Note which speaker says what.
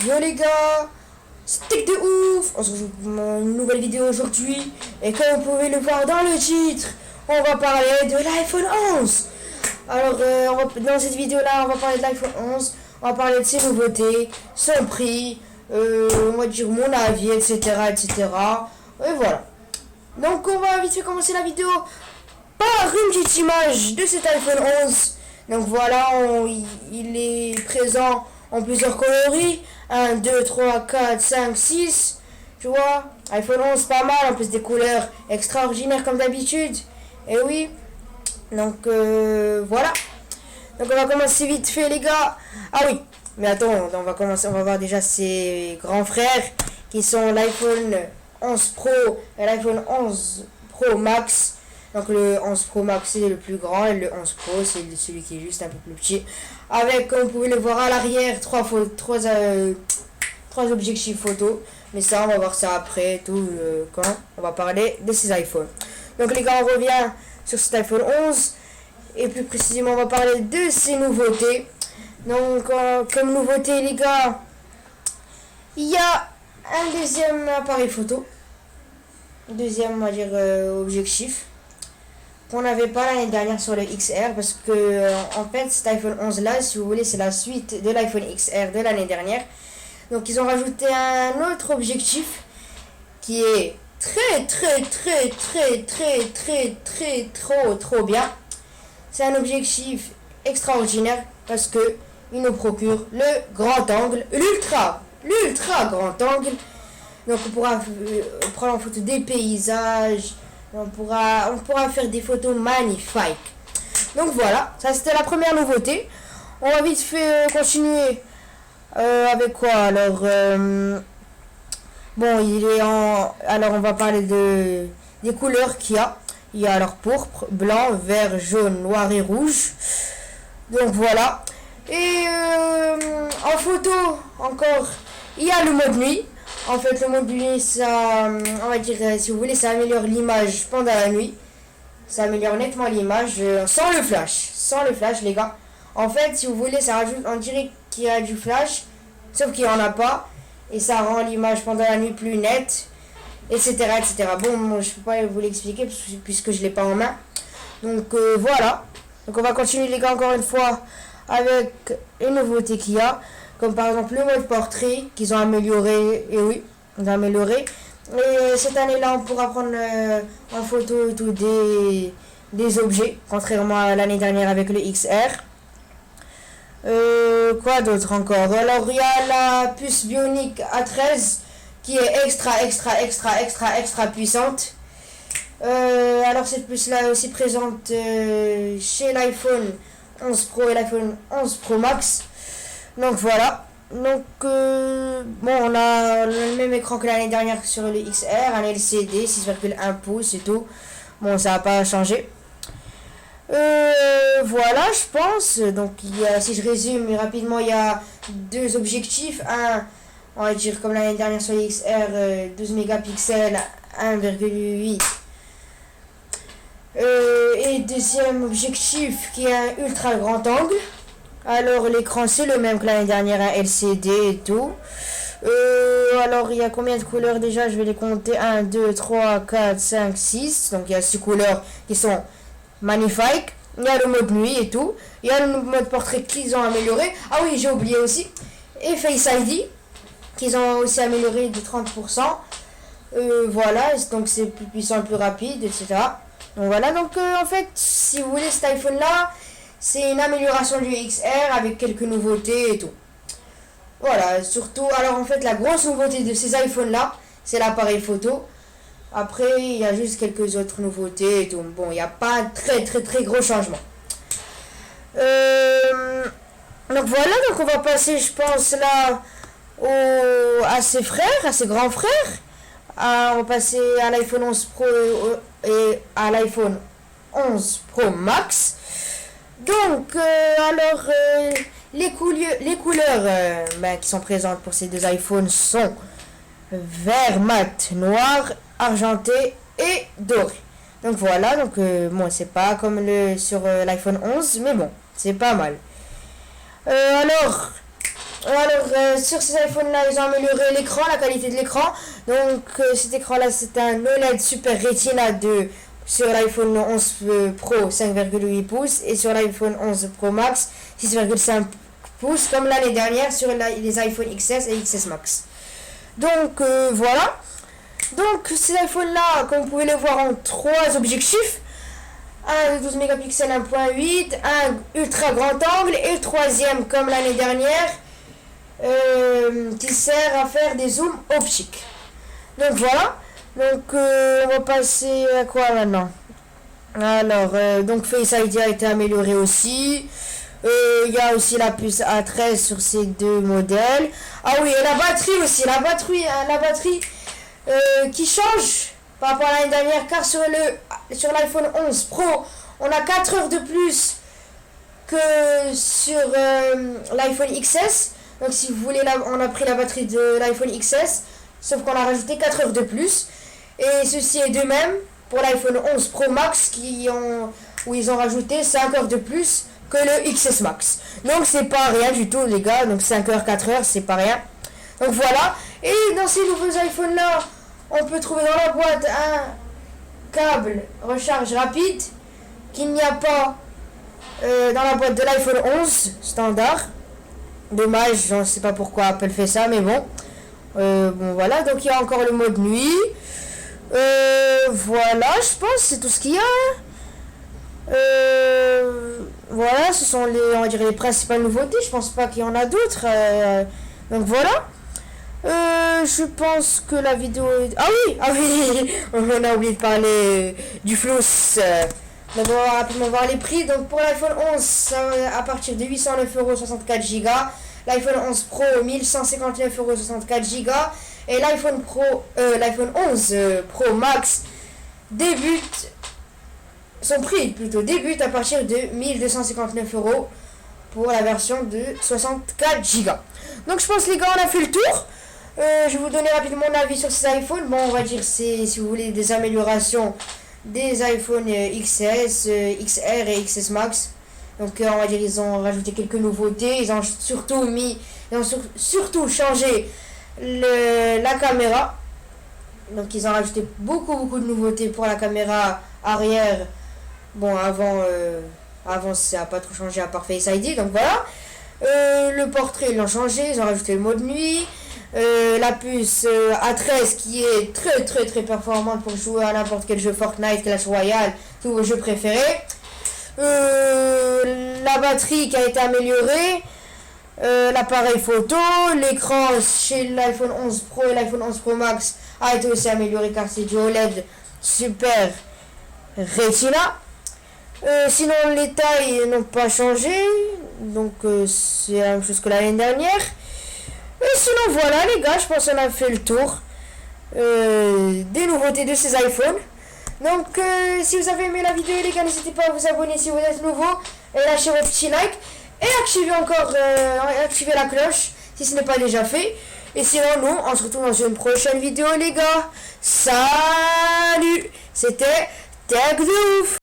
Speaker 1: Yo les gars, stick de ouf. On se retrouve pour une nouvelle vidéo aujourd'hui. Et comme vous pouvez le voir dans le titre, on va parler de l'iPhone 11. Alors dans cette vidéo là, on va parler de l'iPhone 11. On va parler de ses nouveautés, son prix, on va dire mon avis, etc. Et voilà. Donc on va vite fait commencer la vidéo par une petite image de cet iPhone 11. Donc voilà, il est présent en plusieurs coloris. 1, 2, 3, 4, 5, 6. Tu vois, iPhone 11 pas mal, en plus des couleurs extraordinaires comme d'habitude. Et oui. Donc voilà. Donc on va commencer vite fait les gars. Ah oui, mais attends, on va voir déjà ses grands frères qui sont l'iPhone 11 Pro et l'iPhone 11 Pro Max. Donc le 11 Pro Max c'est le plus grand et le 11 Pro c'est celui qui est juste un peu plus petit. Avec, comme vous pouvez le voir à l'arrière, trois objectifs photo. Mais ça on va voir ça après, tout quand on va parler de ces iPhones. Donc les gars, on revient sur cet iPhone 11. Et plus précisément on va parler de ses nouveautés. Donc comme nouveauté les gars, il y a un deuxième appareil photo. Deuxième on va dire objectif qu'on n'avait pas l'année dernière sur le XR, parce que en fait cet iPhone 11 là, si vous voulez, c'est la suite de l'iPhone XR de l'année dernière. Donc ils ont rajouté un autre objectif qui est trop bien. C'est un objectif extraordinaire parce que il nous procure le grand angle, l'ultra grand angle. Donc on pourra prendre en photo des paysages, on pourra faire des photos magnifiques. Donc voilà, ça c'était la première nouveauté. On va vite fait continuer avec quoi alors bon, alors on va parler des couleurs qu'il y a. Il y a alors pourpre, blanc, vert, jaune, noir et rouge. Donc voilà. Et en photo encore, il y a le mode nuit. En fait, le mode nuit, ça, on va dire, si vous voulez, ça améliore l'image pendant la nuit. Ça améliore nettement l'image sans le flash. Sans le flash, les gars. En fait, si vous voulez, ça rajoute, on dirait qu'il y a du flash, sauf qu'il n'y en a pas. Et ça rend l'image pendant la nuit plus nette, etc. Bon, moi, je ne peux pas vous l'expliquer puisque je ne l'ai pas en main. Donc voilà. Donc on va continuer les gars encore une fois avec les nouveautés qu'il y a. Comme par exemple le mode portrait qu'ils ont amélioré. Et oui, ils ont amélioré. Et cette année-là, on pourra prendre en photo tout des objets, contrairement à l'année dernière avec le XR. Quoi d'autre encore? Alors il y a la puce Bionic A13 qui est extra puissante. Alors cette puce là est aussi présente chez l'iPhone 11 Pro et l'iPhone 11 Pro Max. Donc voilà. Donc bon, on a le même écran que l'année dernière sur le XR, un LCD 6,1 pouces et tout. Bon, ça va pas changer. Voilà, je pense. Donc si je résume rapidement, il y a deux objectifs. Un, on va dire comme l'année dernière sur le XR, 12 mégapixels, 1,8. Et deuxième objectif qui est un ultra grand angle. Alors l'écran c'est le même que l'année dernière, un LCD et tout. Alors il y a combien de couleurs déjà? Je vais les compter. 1, 2, 3, 4, 5, 6. Donc il y a 6 couleurs qui sont magnifiques. Il y a le mode nuit et tout. Il y a le mode portrait qu'ils ont amélioré. Ah oui, j'ai oublié aussi. Et Face ID qu'ils ont aussi amélioré de 30%. Voilà, donc c'est plus puissant, plus rapide, etc. Donc voilà, donc en fait, si vous voulez, cet iPhone là, c'est une amélioration du XR avec quelques nouveautés et tout. Voilà, surtout, alors en fait, la grosse nouveauté de ces iPhones là, c'est l'appareil photo. Après, il y a juste quelques autres nouveautés et tout. Bon, il n'y a pas un très gros changement. Donc voilà, donc on va passer, je pense, là, à ses frères, à ses grands frères. On va passer à l'iPhone 11 Pro et à l'iPhone 11 Pro Max. Donc, les couleurs qui sont présentes pour ces deux iPhones sont vert mat, noir, argenté et doré. Donc voilà, donc bon, c'est pas comme sur l'iPhone 11, mais bon, c'est pas mal. Alors, Alors, sur ces iPhones-là, ils ont amélioré l'écran, la qualité de l'écran. Donc, cet écran-là, c'est un OLED Super Retina sur l'iPhone 11 Pro 5,8 pouces et sur l'iPhone 11 Pro Max 6,5 pouces, comme l'année dernière sur les iPhone XS et XS Max. Donc, voilà. Donc, ces iPhones-là, comme vous pouvez le voir, ont trois objectifs. Un de 12 mégapixels 1.8, un ultra grand angle et le troisième, comme l'année dernière, qui sert à faire des zooms optiques. Donc voilà. Donc on va passer à quoi maintenant? Alors donc Face ID a été amélioré aussi. Il y a aussi la puce A13 sur ces deux modèles. Ah oui, et la batterie aussi. La batterie qui change par rapport à l'année dernière, car sur l'iPhone 11 Pro, on a 4 heures de plus que sur l'iPhone XS. Donc si vous voulez, on a pris la batterie de l'iPhone XS, sauf qu'on a rajouté 4 heures de plus. Et ceci est de même pour l'iPhone 11 Pro Max où ils ont rajouté 5 heures de plus que le XS Max. Donc c'est pas rien du tout les gars, donc 5 heures, 4 heures, c'est pas rien. Donc voilà, et dans ces nouveaux iPhones là, on peut trouver dans la boîte un câble recharge rapide qu'il n'y a pas dans la boîte de l'iPhone 11 standard. Dommage, je ne sais pas pourquoi Apple fait ça, mais bon. Bon voilà, donc il y a encore le mode nuit. Voilà, je pense c'est tout ce qu'il y a. Voilà, ce sont on va dire les principales nouveautés. Je pense pas qu'il y en a d'autres. Donc voilà. Je pense que la vidéo est... Ah oui, on a oublié de parler du flou. Donc on va rapidement voir les prix. Donc pour l'iPhone 11, à partir de 809 € 64 Go. L'iPhone 11 Pro 1159 € 64 Go. Et l'iPhone 11 Pro Max son prix débute à partir de 1259 € pour la version de 64 Go. Donc je pense les gars, on a fait le tour. Je vais vous donner rapidement mon avis sur ces iPhones. Bon, on va dire si vous voulez des améliorations des iPhone XS, XR et XS Max. Donc on va dire ils ont rajouté quelques nouveautés. Ils ont surtout changé la caméra. Donc ils ont rajouté beaucoup de nouveautés pour la caméra arrière. Bon, avant ça n'a pas trop changé à part Face ID. Donc voilà. Le portrait ils l'ont changé. Ils ont rajouté le mode nuit. La puce A13 qui est très performante pour jouer à n'importe quel jeu Fortnite, Clash Royale, tous vos jeux préférés. La batterie qui a été améliorée, l'appareil photo, l'écran chez l'iPhone 11 Pro et l'iPhone 11 Pro Max a été aussi amélioré car c'est du OLED Super Retina. Sinon les tailles n'ont pas changé, donc c'est la même chose que l'année dernière. Et sinon voilà les gars, je pense qu'on a fait le tour des nouveautés de ces iPhones. Donc si vous avez aimé la vidéo les gars, n'hésitez pas à vous abonner si vous êtes nouveau et lâchez votre petit like et activez la cloche si ce n'est pas déjà fait. Et sinon nous on se retrouve dans une prochaine vidéo les gars. Salut, c'était Tech de Ouf.